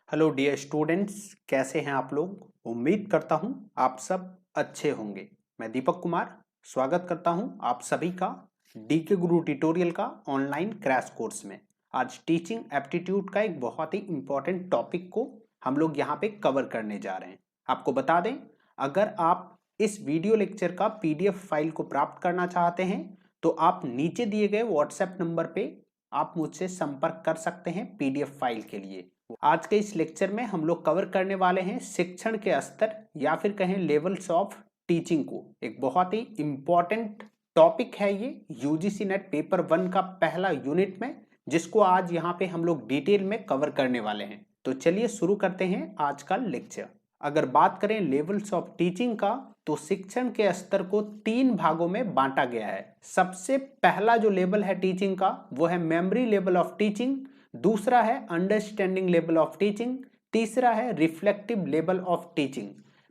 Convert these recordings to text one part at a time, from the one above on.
Hello dear students, कैसे हैं आप लोग। उम्मीद करता हूं आप सब अच्छे होंगे। मैं दीपक कुमार स्वागत करता हूं आप सभी का डीके गुरु ट्यूटोरियल का ऑनलाइन क्रैश कोर्स में। आज टीचिंग एप्टीट्यूड का एक बहुत ही इंपॉर्टेंट टॉपिक को हम लोग यहां पे कवर करने जा रहे हैं। आपको बता दें, अगर आप इस वीडियो लेक्चर का पीडीएफ फाइल को प्राप्त करना चाहते हैं तो आप नीचे दिए गए व्हाट्सएप नंबर पे आप मुझसे संपर्क कर सकते हैं पीडीएफ फाइल के लिए। आज के इस लेक्चर में हम लोग कवर करने वाले हैं शिक्षण के स्तर या फिर कहें लेवल्स ऑफ टीचिंग को। एक बहुत ही इंपॉर्टेंट टॉपिक है ये यूजीसी नेट पेपर 1 का पहला यूनिट में, जिसको आज यहाँ पे हम लोग डिटेल में कवर करने वाले हैं। तो चलिए शुरू करते हैं आज का लेक्चर। अगर बात करें लेवल्स ऑफ टीचिंग का, तो शिक्षण के स्तर को 3 भागों में बांटा गया है। सबसे पहला जो लेवल है टीचिंग का वो है मेमोरी लेवल ऑफ टीचिंग, दूसरा है अंडरस्टैंडिंग लेवल ऑफ टीचिंग, तीसरा है reflective level of teaching.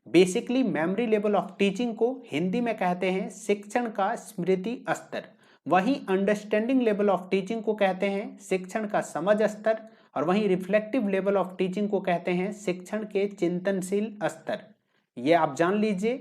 Basically memory level of teaching को हिंदी में कहते हैं शिक्षण का स्मृति स्तर, वहीं अंडरस्टैंडिंग लेवल ऑफ टीचिंग को कहते हैं शिक्षण का समझ स्तर, और वहीं रिफ्लेक्टिव लेवल ऑफ टीचिंग को कहते हैं शिक्षण के चिंतनशील स्तर। ये आप जान लीजिए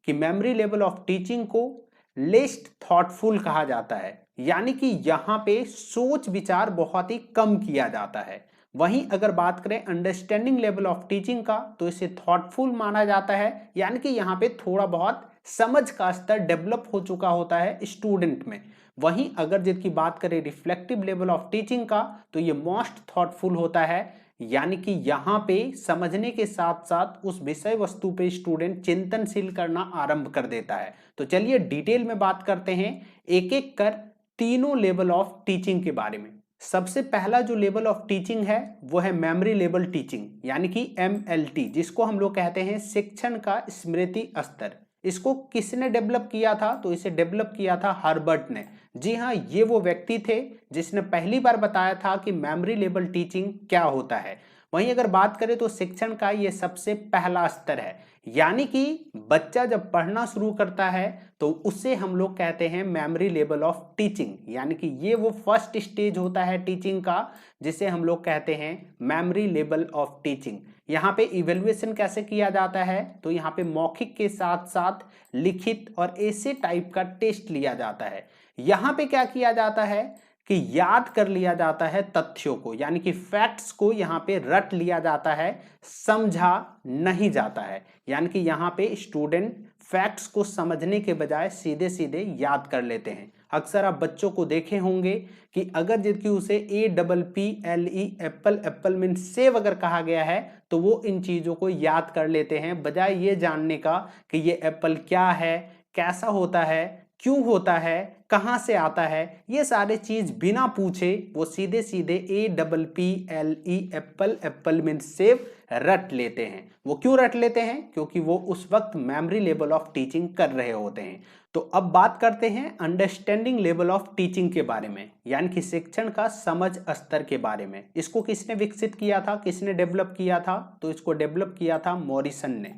कि मेमोरी लेवल ऑफ टीचिंग को लेस्ट थॉटफुल कहा जाता है, यानी कि यहाँ पे सोच विचार बहुत ही कम किया जाता है। वहीं अगर बात करें अंडरस्टैंडिंग लेवल ऑफ टीचिंग का, तो इसे थॉटफुल माना जाता है, यानी कि यहाँ पे थोड़ा बहुत समझ का स्तर डेवलप हो चुका होता है स्टूडेंट में। वहीं अगर जिसकी बात करें रिफ्लेक्टिव लेवल ऑफ टीचिंग का, तो ये मोस्ट थॉटफुल होता है, यानी कि यहाँ पे समझने के साथ साथ उस विषय वस्तु पे स्टूडेंट चिंतनशील करना आरंभ कर देता है। तो चलिए डिटेल में बात करते हैं एक एक कर तीनों लेवल ऑफ टीचिंग के बारे में। सबसे पहला जो लेवल ऑफ टीचिंग है वो है मेमोरी लेवल टीचिंग, यानी कि एमएलटी, जिसको हम लोग कहते हैं शिक्षण का स्मृति स्तर। इसको किसने डेवलप किया था? तो इसे डेवलप किया था हर्बर्ट ने। जी हाँ, ये वो व्यक्ति थे जिसने पहली बार बताया था कि मेमोरी लेवल टीचिंग क्या होता है। वहीं अगर बात करें तो शिक्षण का ये सबसे पहला स्तर है, यानी कि बच्चा जब पढ़ना शुरू करता है तो उसे हम लोग कहते हैं मेमोरी लेवल ऑफ टीचिंग, यानी कि ये वो फर्स्ट स्टेज होता है टीचिंग का, जिसे हम लोग कहते हैं मेमोरी लेवल ऑफ टीचिंग। यहाँ पे इवेल्युएशन कैसे किया जाता है? तो यहाँ पे मौखिक के साथ साथ लिखित और ऐसे टाइप का टेस्ट लिया जाता है। यहाँ पे क्या किया जाता है कि याद कर लिया जाता है तथ्यों को, यानी कि फैक्ट्स को यहाँ पे रट लिया जाता है, समझा नहीं जाता है। यानी कि यहाँ पे स्टूडेंट फैक्ट्स को समझने के बजाय सीधे सीधे याद कर लेते हैं। अक्सर आप बच्चों को देखे होंगे कि अगर जबकि उसे APPLE Apple Apple mean save अगर कहा गया है तो वो इन चीजों को याद कर लेते हैं, बजाय ये जानने का कि ये एप्पल क्या है, कैसा होता है, क्यों होता है, कहां से आता है। ये सारे चीज बिना पूछे वो सीधे सीधे APPLE Apple Apple mean save रट लेते हैं। वो क्यों रट लेते हैं? क्योंकि वो उस वक्त मेमोरी लेवल ऑफ टीचिंग कर रहे होते हैं। तो अब बात करते हैं अंडरस्टैंडिंग लेवल ऑफ टीचिंग के बारे में, यानी कि शिक्षण का समझ स्तर के बारे में। इसको किसने विकसित किया था, किसने डेवलप किया था? तो इसको डेवलप किया था मॉरिसन ने।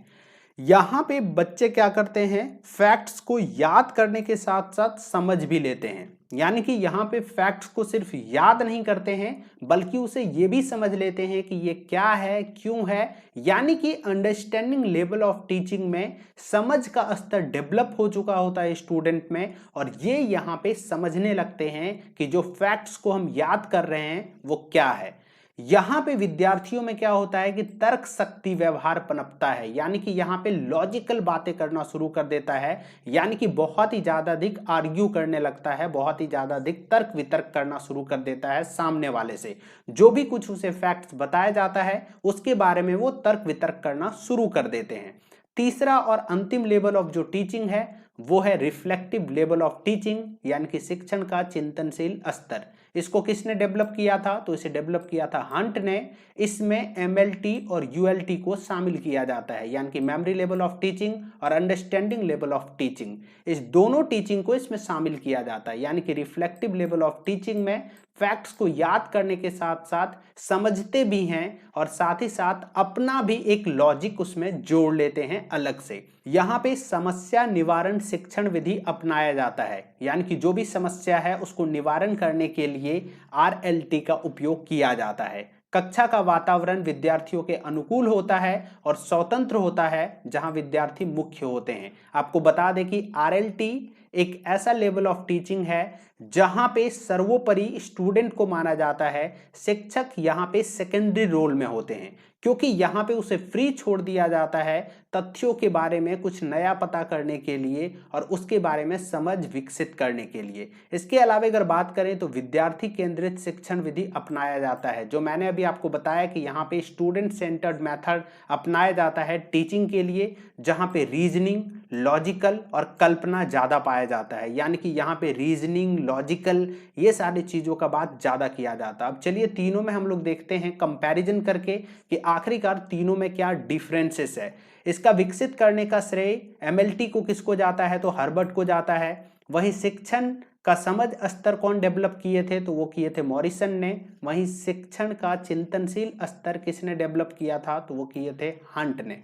यहाँ पे बच्चे क्या करते हैं, फैक्ट्स को याद करने के साथ साथ समझ भी लेते हैं। यानी कि यहाँ पे फैक्ट्स को सिर्फ याद नहीं करते हैं, बल्कि उसे ये भी समझ लेते हैं कि ये क्या है, क्यों है। यानी कि अंडरस्टैंडिंग लेवल ऑफ टीचिंग में समझ का स्तर डेवलप हो चुका होता है स्टूडेंट में, और ये यहाँ पे समझने लगते हैं कि जो फैक्ट्स को हम याद कर रहे हैं वो क्या है। यहां पे विद्यार्थियों में क्या होता है कि तर्क शक्ति व्यवहार पनपता है, यानी कि यहां पे लॉजिकल बातें करना शुरू कर देता है, यानी कि बहुत ही ज्यादा अधिक आर्ग्यू करने लगता है, बहुत ही ज्यादा अधिक तर्क वितर्क करना शुरू कर देता है सामने वाले से। जो भी कुछ उसे फैक्ट्स बताया जाता है उसके बारे में वो तर्क वितर्क करना शुरू कर देते हैं। तीसरा और अंतिम लेवल ऑफ जो टीचिंग है वो है रिफ्लेक्टिव लेवल ऑफ टीचिंग, यानी कि शिक्षण का चिंतनशील स्तर। इसको किसने डेवलप किया था? तो इसे डेवलप किया था हंट ने। इसमें एमएलटी और यूएलटी को शामिल किया जाता है, यानी कि मेमोरी लेवल ऑफ टीचिंग और अंडरस्टैंडिंग लेवल ऑफ टीचिंग। इस दोनों टीचिंग को इसमें शामिल किया जाता है, यानी कि रिफ्लेक्टिव लेवल ऑफ टीचिंग में फैक्ट्स को याद करने के साथ साथ समझते भी हैं और साथ ही साथ अपना भी एक लॉजिक उसमें जोड़ लेते हैं अलग से। यहाँ पे समस्या निवारण शिक्षण विधि अपनाया जाता है, यानी कि जो भी समस्या है उसको निवारण करने के लिए RLT का उपयोग किया जाता है। कक्षा का वातावरण विद्यार्थियों के अनुकूल होता है और स्वतंत्र होता है जहां विद्यार्थी मुख्य होते हैं। आपको बता दें कि आरएलटी एक ऐसा लेवल ऑफ टीचिंग है जहां पे सर्वोपरि स्टूडेंट को माना जाता है, शिक्षक यहां पे सेकेंडरी रोल में होते हैं, क्योंकि यहां पे उसे फ्री छोड़ दिया जाता है तथ्यों के बारे में कुछ नया पता करने के लिए और उसके बारे में समझ विकसित करने के लिए। इसके अलावा अगर बात करें तो विद्यार्थी केंद्रित शिक्षण विधि अपनाया जाता है, जो मैंने अभी आपको बताया कि यहाँ पे स्टूडेंट सेंटर्ड मेथड अपनाया जाता है टीचिंग के लिए, जहाँ पे रीजनिंग, लॉजिकल और कल्पना ज़्यादा पाया जाता है। यानी कि यहाँ पे रीजनिंग, लॉजिकल, ये सारी चीज़ों का बात ज़्यादा किया जाता है। अब चलिए तीनों में हम लोग देखते हैं कंपैरिजन करके कि आखिरकार तीनों में क्या डिफरेंसेस है। इसका विकसित करने का श्रेय एमएलटी को किसको जाता है? तो हर्बर्ट को जाता है। वहीं शिक्षण का समझ स्तर कौन डेवलप किए थे? तो वो किए थे मॉरिसन ने। वहीं शिक्षण का चिंतनशील स्तर किसने डेवलप किया था? तो वो किए थे हंट ने।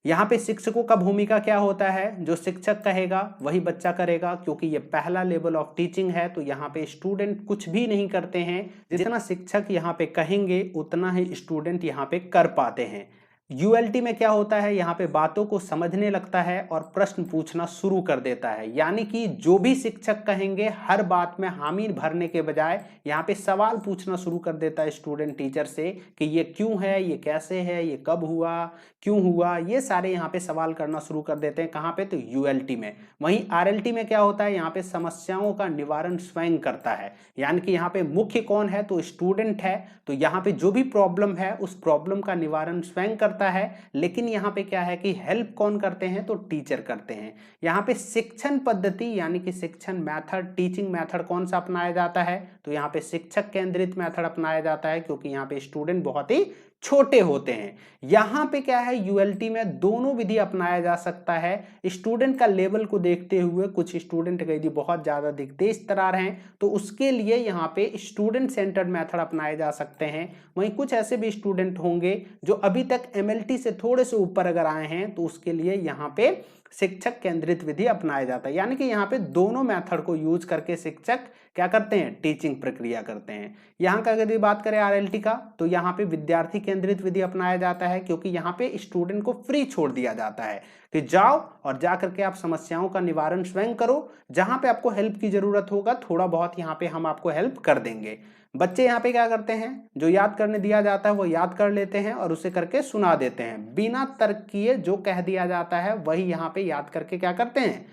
यहाँ पे शिक्षकों का भूमिका क्या होता है? जो शिक्षक कहेगा वही बच्चा करेगा, क्योंकि ये पहला लेवल ऑफ टीचिंग है। तो यहाँ पे स्टूडेंट कुछ भी नहीं करते हैं, जितना शिक्षक यहाँ पे कहेंगे उतना ही स्टूडेंट यहाँ पे कर पाते हैं। यूएलटी में क्या होता है? यहाँ पे बातों को समझने लगता है और प्रश्न पूछना शुरू कर देता है। यानी कि जो भी शिक्षक कहेंगे हर बात में हामी भरने के बजाय यहाँ पे सवाल पूछना शुरू कर देता है स्टूडेंट टीचर से कि ये क्यों है, ये कैसे है, ये कब हुआ, क्यों हुआ, ये सारे यहाँ पे सवाल करना शुरू कर देते हैं। कहाँ पे? तो यूएलटी में। वहीं आरएलटी में क्या होता है? यहाँ पे समस्याओं का निवारण स्वयं करता है। यानी कि यहाँ पे मुख्य कौन है? तो स्टूडेंट है। तो यहाँ पे जो भी प्रॉब्लम है उस प्रॉब्लम का निवारण स्वयं करता है। लेकिन यहाँ पे क्या है कि हेल्प कौन करते हैं? तो टीचर करते हैं। यहाँ पे शिक्षण पद्धति यानी कि शिक्षण मेथड, टीचिंग मेथड कौन सा अपनाया जाता है? तो यहाँ पे शिक्षक केंद्रित मेथड अपनाया जाता है, क्योंकि यहाँ पे स्टूडेंट बहुत ही छोटे होते हैं। यहाँ पे क्या है? यूएलटी में दोनों विधि अपनाया जा सकता है। स्टूडेंट का लेवल को देखते हुए कुछ स्टूडेंट यदि बहुत ज्यादा तेज तरार हैं तो उसके लिए यहाँ पे स्टूडेंट सेंटर्ड मेथड अपनाए जा सकते हैं। वहीं कुछ ऐसे भी स्टूडेंट होंगे जो अभी तक एमएलटी से थोड़े से ऊपर अगर आए हैं तो उसके लिए यहाँ पे शिक्षक केंद्रित विधि अपनाया जाता है। यानी कि यहाँ पे दोनों मेथड को यूज करके शिक्षक क्या करते हैं? टीचिंग प्रक्रिया करते हैं। यहाँ का यदि बात करें आरएलटी का, तो यहाँ पे विद्यार्थी केंद्रित विधि अपनाया जाता है, क्योंकि यहाँ पे स्टूडेंट को फ्री छोड़ दिया जाता है कि जाओ और जा करके आप समस्याओं का निवारण स्वयं करो। जहां पे आपको हेल्प की जरूरत होगा थोड़ा बहुत यहाँ पे हम आपको हेल्प कर देंगे। बच्चे यहाँ पे क्या करते हैं? जो याद करने दिया जाता है वो याद कर लेते हैं और उसे करके सुना देते हैं। बिना तर्क किए जो कह दिया जाता है वही यहाँ पे याद करके क्या करते हैं?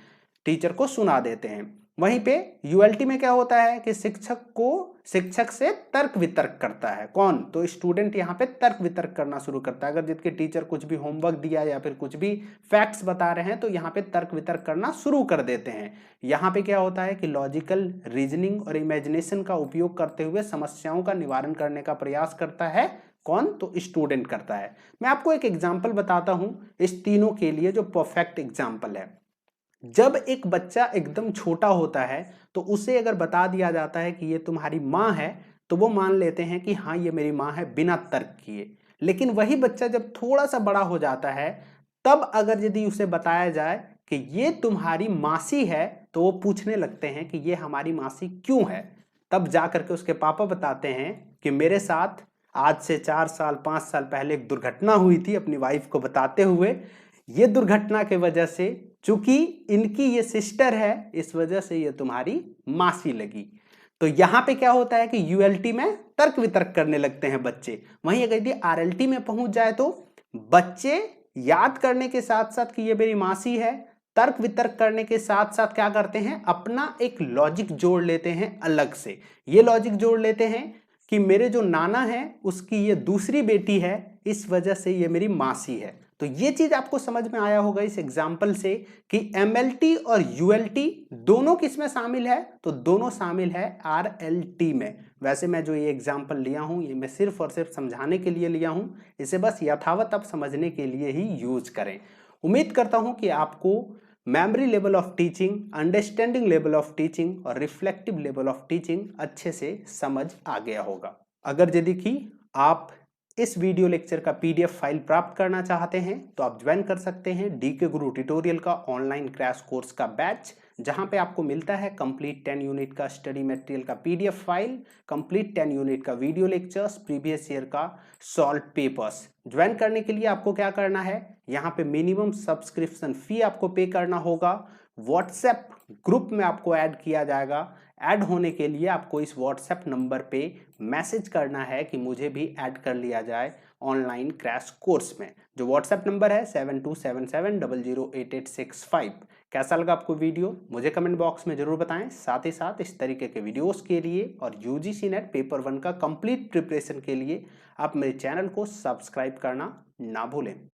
टीचर को सुना देते हैं। वहीं पे यूएलटी में क्या होता है कि शिक्षक से तर्क वितर्क करता है। कौन? तो स्टूडेंट यहाँ पे तर्क वितर्क करना शुरू करता है। अगर जिसके टीचर कुछ भी होमवर्क दिया या फिर कुछ भी फैक्ट्स बता रहे हैं तो यहाँ पे तर्क वितर्क करना शुरू कर देते हैं। यहाँ पे क्या होता है कि लॉजिकल, रीजनिंग और इमेजिनेशन का उपयोग करते हुए समस्याओं का निवारण करने का प्रयास करता है। कौन? तो स्टूडेंट करता है। मैं आपको एक एग्जाम्पल बताता हूं इस तीनों के लिए, जो परफेक्ट एग्जाम्पल है। जब एक बच्चा एकदम छोटा होता है तो उसे अगर बता दिया जाता है कि ये तुम्हारी माँ है तो वो मान लेते हैं कि हाँ ये मेरी माँ है, बिना तर्क किए। लेकिन वही बच्चा जब थोड़ा सा बड़ा हो जाता है तब अगर यदि उसे बताया जाए कि ये तुम्हारी मासी है तो वो पूछने लगते हैं कि ये हमारी मासी क्यों है। तब जा करके उसके पापा बताते हैं कि मेरे साथ आज से 4 साल 5 साल पहले एक दुर्घटना हुई थी, अपनी वाइफ को बताते हुए। ये दुर्घटना के वजह से, चूंकि इनकी ये सिस्टर है, इस वजह से ये तुम्हारी मासी लगी। तो यहाँ पे क्या होता है कि यूएलटी में तर्क वितर्क करने लगते हैं बच्चे। वहीं अगर यदि आरएलटी में पहुंच जाए तो बच्चे याद करने के साथ साथ कि ये मेरी मासी है, तर्क वितर्क करने के साथ साथ क्या करते हैं? अपना एक लॉजिक जोड़ लेते हैं अलग से। ये लॉजिक जोड़ लेते हैं कि मेरे जो नाना है उसकी ये दूसरी बेटी है, इस वजह से ये मेरी मासी है। तो ये चीज आपको समझ में आया होगा इस एग्जाम्पल से कि एमएलटी और यूएलटी दोनों किसमें शामिल है? तो दोनों शामिल है आरएलटी में। वैसे मैं जो ये एग्जाम्पल लिया हूं ये मैं सिर्फ और सिर्फ समझाने के लिए लिया हूं, इसे बस यथावत आप समझने के लिए ही यूज करें। उम्मीद करता हूं कि आपको memory level of teaching, understanding level of teaching और रिफ्लेक्टिव लेवल ऑफ टीचिंग अच्छे से समझ आ गया होगा। अगर यदि कि आप इस वीडियो लेक्चर का पीडीएफ फाइल प्राप्त करना चाहते हैं तो आप ज्वाइन कर सकते हैं डीके गुरु ट्यूटोरियल का ऑनलाइन क्रैश कोर्स का बैच, जहां पे आपको मिलता है कंप्लीट 10 यूनिट का स्टडी मटेरियल का पीडीएफ फाइल, कंप्लीट 10 यूनिट का वीडियो लेक्चर्स, प्रीवियस ईयर का सॉल्व पेपर्स। ज्वाइन करने के लिए आपको क्या करना है, यहाँ पे मिनिमम सब्सक्रिप्शन फी आपको पे करना होगा। व्हाट्सएप ग्रुप में आपको ऐड किया जाएगा। ऐड होने के लिए आपको इस व्हाट्सएप नंबर पे मैसेज करना है कि मुझे भी ऐड कर लिया जाए ऑनलाइन क्रैश कोर्स में। जो व्हाट्सएप नंबर है 7277008865। कैसा लगा आपको वीडियो मुझे कमेंट बॉक्स में जरूर बताएं। साथ ही साथ इस तरीके के वीडियोस के लिए और यूजीसी नेट पेपर 1 का कंप्लीट प्रिपरेशन के लिए आप मेरे चैनल को सब्सक्राइब करना ना भूलें।